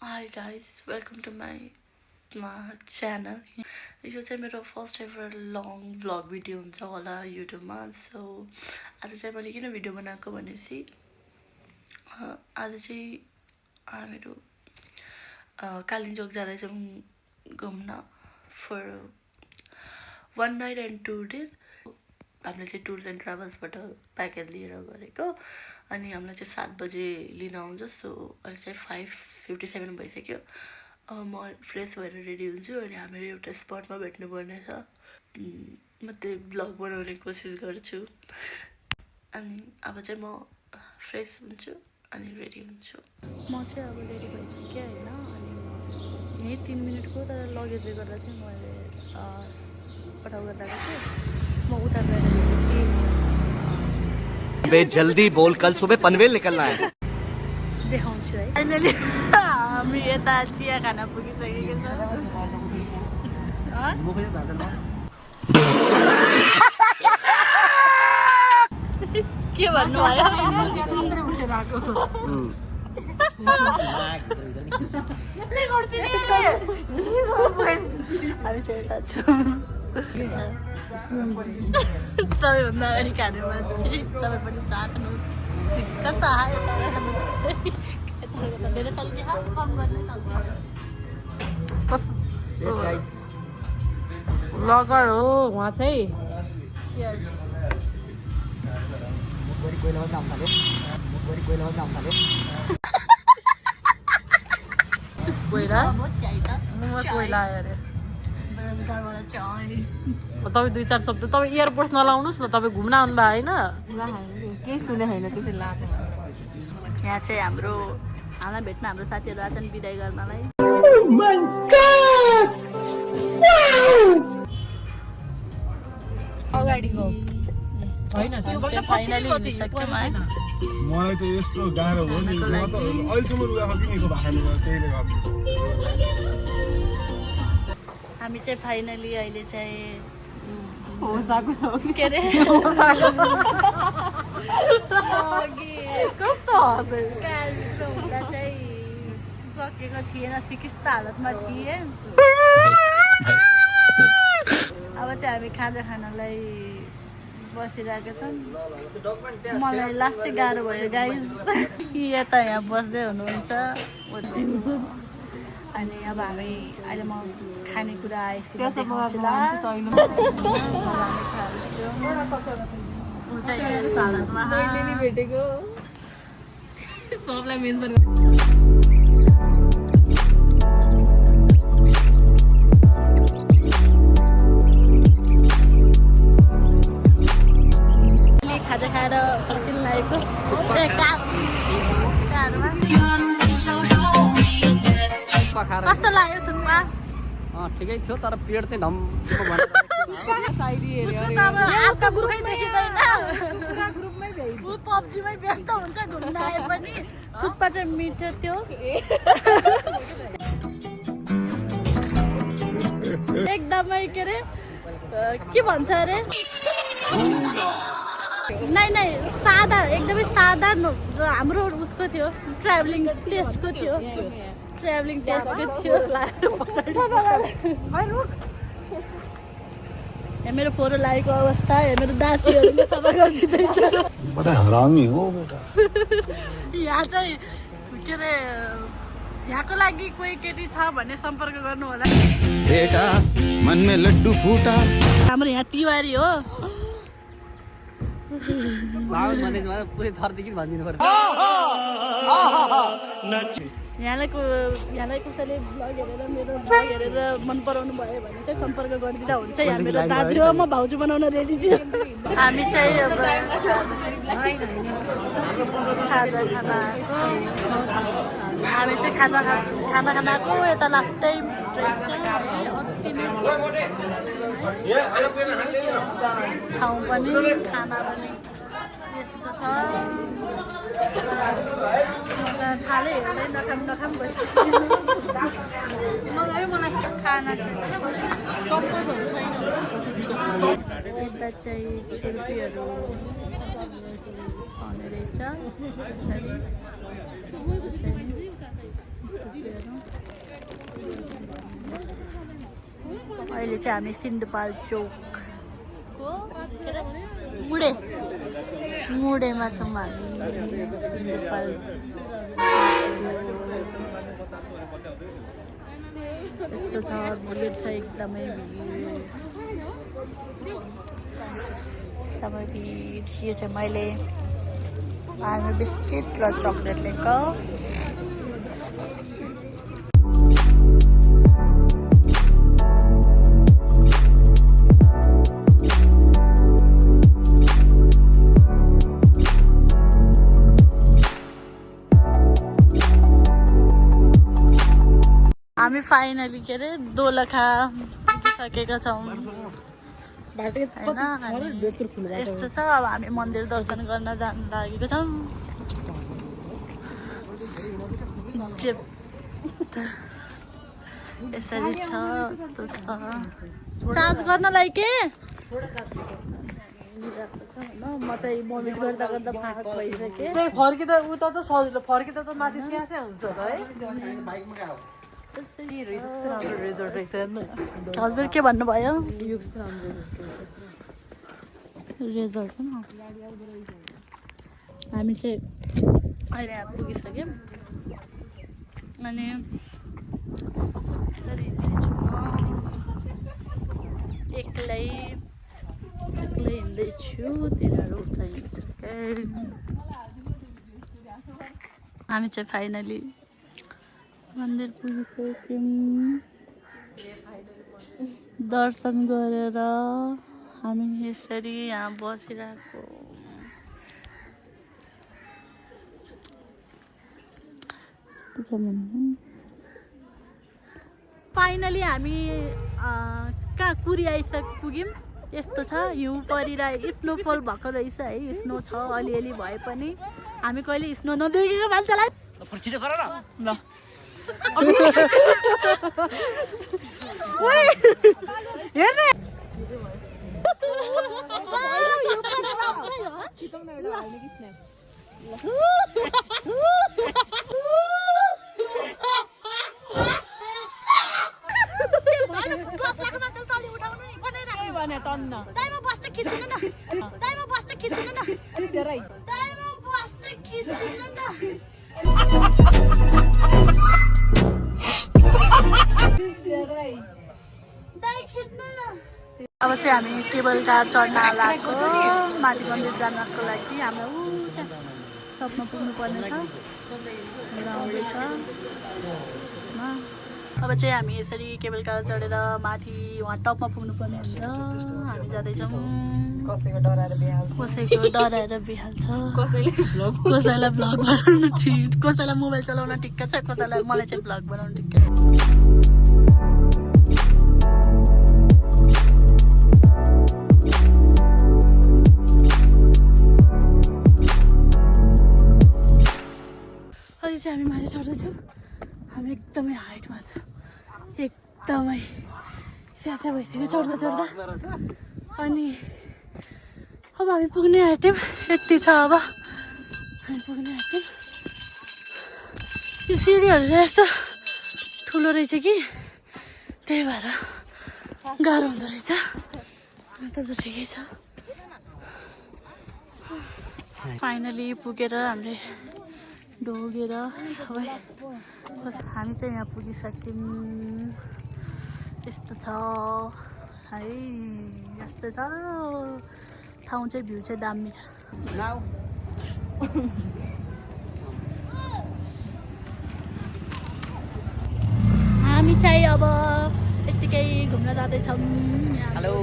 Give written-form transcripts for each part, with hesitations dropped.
Hi guys, welcome to my channel. यो चाहिँ मेरो first ever long vlog video हुन्छ होला युट्युबमा. सो आज चाहिँ मैले किन भिडियो बनाएको भनेपछि आज चाहिँ हामीहरू कालिम्पोङ जाँदैछौँ घुम्न फर 1 night and 2 days. हामीले चाहिँ टुर्स एन्ड ट्राभल्सबाट प्याकेज लिएर गरेको अनि हामीलाई चाहिँ 7 बजे लिन आउँछ. सो अहिले चाहिँ 5:57 भइसक्यो. म फ्रेस भएर रेडी हुन्छु अनि हामीहरू एउटा स्पटमा भेट्नुपर्ने छ. म त्यही भ्लग बनाउने कोसिस गर्छु. अनि अब चाहिँ म फ्रेस हुन्छु अनि रेडी हुन्छु. म चाहिँ अब रेडी भइसक्यो होइन. अनि यही 3 मिनटको तर लगेजले गर्दा चाहिँ मैले पठाउ गरिरहेको छु. म उता गएर बे जल्दी बोल, कल सुबह पनवेल निकलना है. देखाउँछु है. फाइनली हामी यता चिया खाना पुगिसकेको छ. के भन्नु भयो? हामी चाहिँ यता छौँ. सबैभन्दा अगाडि खाने मान्छे तपाईँ पनि चाख्नुहोस्. कता धेरै तल्किहा कम गर्ने ब्लगर हो उहाँ चाहिँ. कोइला आयो अरे. तपाईँ 2-4 शब्द तपाईँ एयरपोर्ट्स नलाउनुहोस् न. तपाईँ घुम्न आउनुभयो होइन? केही सुने होइन त्यसरी लाग्छ. यहाँ चाहिँ हामीलाई भेट्न हाम्रो साथीहरू आछन् बिदाई गर्नलाई. अगाडिको होइन फाइनली हिँडिसक्यौँ है. मलाई त यस्तो गाह्रो हो नि. म त अहिलेसम्म रुगा खकिनेको भाखाले त्यहीले गर्दा. हामी चाहिँ फाइनली अहिले चाहिँ होसाको छ के अरे कस्तो हँसे कालिम्पोङ हुँदा चाहिँ सकेको थिएन. सिकिस्त हालतमा थिएँ. अब चाहिँ हामी खाजा खानलाई बसिरहेको छौँ. मलाई लास्ट चाहिँ गाह्रो भयो गाइज. यता यहाँ बस्दै हुनुहुन्छ अनि अब हामी अहिले म खानेकुरा आइसक्यो. भेटेको सबलाई मेन्सन खाजा खाएर फर्किनु लागेको कस्तो लाग्यो थुक्पा? ठिकै थियो तर पेट चाहिँ धम उसको त अब आजको ग्रुपमै देखिँदैन. ऊ पब्जीमै व्यस्त हुन्छ. घुम्न आए पनि थुक्पा चाहिँ मिठो थियो. एकदमै के अरे के भन्छ अरे नै सादा एकदमै सादा हाम्रो उसको थियो. ट्राभलिङ टेस्टको थियो. मेरो फोहोर लागेको अवस्था मेरो दासीहरूले सफा गरिदिँदैछ. हरामी हो बेटा. यहाँ चाहिँ के अरे यहाँको लागि कोही केटी छ भने सम्पर्क गर्नु होला. बेटा मन में लड्डू फूटा. हाम्रो यहाँ तिवारी हो. यहाँलाई कसैले भ्लग हेरेर मेरो भ्लग हेरेर मन पराउनु भयो भने चाहिँ सम्पर्क गरिदिँदा हुन्छ. यहाँ मेरो दाजु हो. म भाउजू बनाउन रेडी छु. हामी चाहिँ अब खाजा खाना हामी चाहिँ खाना खानाको यता लास्ट टाइम ठाउँ पनि खाना पनि यस्तो छ. थाले हेर्दै नखाम भइसक्यो. खाना चाहिँ कम्पोजहरू छैन. यता चाहिँ छुर्पीहरू आउने रहेछ. अहिले चाहिँ हामी सिन्धुपाल्चोकको मुडेमा छौँ हामी। सिन्धुपाल्चोक यस्तो छ, भिड छ, एकदमै भिड। यो चाहिँ मैले आर्मी बिस्किट र चक्लेट लिएको। हामी फाइनली के अरे दोलखा पुगिसकेका छौँ होइन। यस्तो छ, अब हामी मन्दिर दर्शन गर्न जान लागेको छौँ। यसरी छ, यस्तो छ। चार्ज गर्नलाई के म चाहिँ मोमेन्ट गर्दा गर्दा फाक भइसकेँ। फर्किँदा उता त सजिलो, फर्किँदा त माथि स्यासै हुन्छ त है। हजुर के भन्नुभयो? रिजोर्ट हामी चाहिँ अहिले यहाँ पुगिसक्यौँ अनि एक्लै हिँड्दैछु। तिनीहरू उता हिँडिसके। हामी चाहिँ फाइनली मन्दिर पुगिसक्यौँ। दर्शन गरेर हामी यसरी यहाँ बसिरहेको। फाइनली हामी कहाँ कुरी पुग्यौँ। यस्तो छ, हिउँ परिरहेको, स्नोफल भएको रहेछ है। स्नो छ अलिअलि भए पनि। हामी कहिले स्नो नदेखेको मान्छेलाई ल अब चाहिँ हामी केबल कार चढ्न लागेको माथि मन्दिर जानको लागि। हाम्रो टपमा पुग्नु पर्ने छ। अब चाहिँ हामी यसरी केबल कार चढेर माथि वहाँ टपमा पुग्नु पर्ने हुन्छ। हामी जाँदैछौँ। कसैको डराएर बिहाल्छ, कसैलाई भ्लग बनाउनु ठिक, कसैलाई मोबाइल चलाउन ठिक्क छ, कसैलाई मलाई चाहिँ भ्लग बनाउनु ठिक्क छ। अहिले चाहिँ हामी माथि चढ्दैछौँ। हामी एकदमै हाइटमा छ, एकदमै स्यास्या भइसक्यो चढ्दा चढ्दा। अनि अब हामी पुग्ने आँट्यौँ। यति छ अब हामी पुग्ने आँट्यौँ। यो सिँढीहरू चाहिँ यस्तो ठुलो रहेछ कि त्यही भएर गाह्रो हुँदो रहेछ। अन्त त ठिकै छ। फाइनली पुगेर हामीले डोगेर सबै हामी चाहिँ यहाँ पुगिसक्यौँ। यस्तो छ है, यस्तो छ ठाउँ चाहिँ। भ्यू चाहिँ दामी छ। हामी चाहिँ अब यतिकै घुम्न जाँदैछौँ। हेलो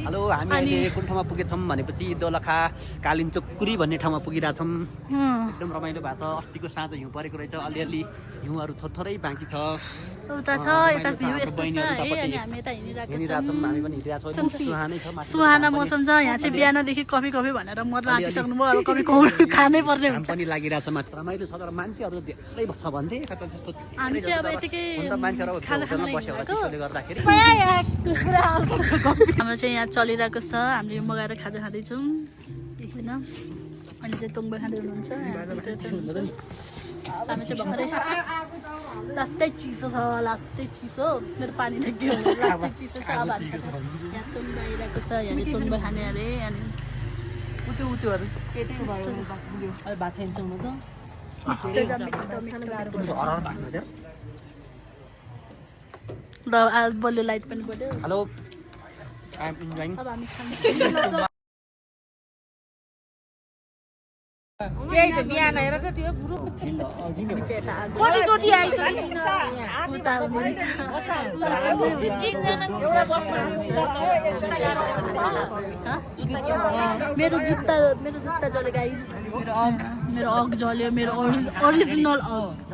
हेलो, हामी अहिले कुन ठाउँमा पुगेछौँ भनेपछि दोलखा कालिम्चोक कुरी भन्ने ठाउँमा पुगिरहेछौँ। एकदम रमाइलो भएको छ। अस्तिको साँझ हिउँ परेको रहेछ, अलिअलि हिउँहरू थोरै बाँकी छ। उता छ, यता भ्यू यस्तो छ है। अनि हामी यता हिँडिरहेछौँ। हामी पनि हिँडिरहेछौँ। सुहानै छ, सुहाना मौसम छ। यहाँ चाहिँ बिहानदेखि कफी भनेर मर्न आँटिसक्नुभयो। अब कफी खानै पर्ने हुन्छ। पनि लागिरहेछ माथि। रमाइलो छ तर मान्छेहरू धेरै छ भन्थे। हामी चाहिँ अब यतिकै खाना खान बस्यो होला त्यसले गर्दाखेरि। हाम्रो चाहिँ यहाँ चलिरहेको छ। हामीले मगाएर खाजा खाँदैछौँ होइन। अनि चाहिँ तोङ्बा खाँदै हुनुहुन्छ। हामी चाहिँ भर्खरै लास्टै चिसो छ लास्टै चिसो मेरो पानी लाग्यो लास्टै चिसो छ अब यहाँ तुङ गइरहेको छ यहाँ तुङ खाने अरे अनि उतुहरू भात खान्छौँ न त आज बल्यो लाइट पनि बल्यो हेलो आई एम इन्जॉइङ अब हामी खाने बिहान हेर त त्यो ग्रुप कतिचोटि आइसक्यो उता हुनुहुन्छ मेरो जुत्ता जल्यो गाइस मेरो अग जल्यो मेरो ओरिजिनल अग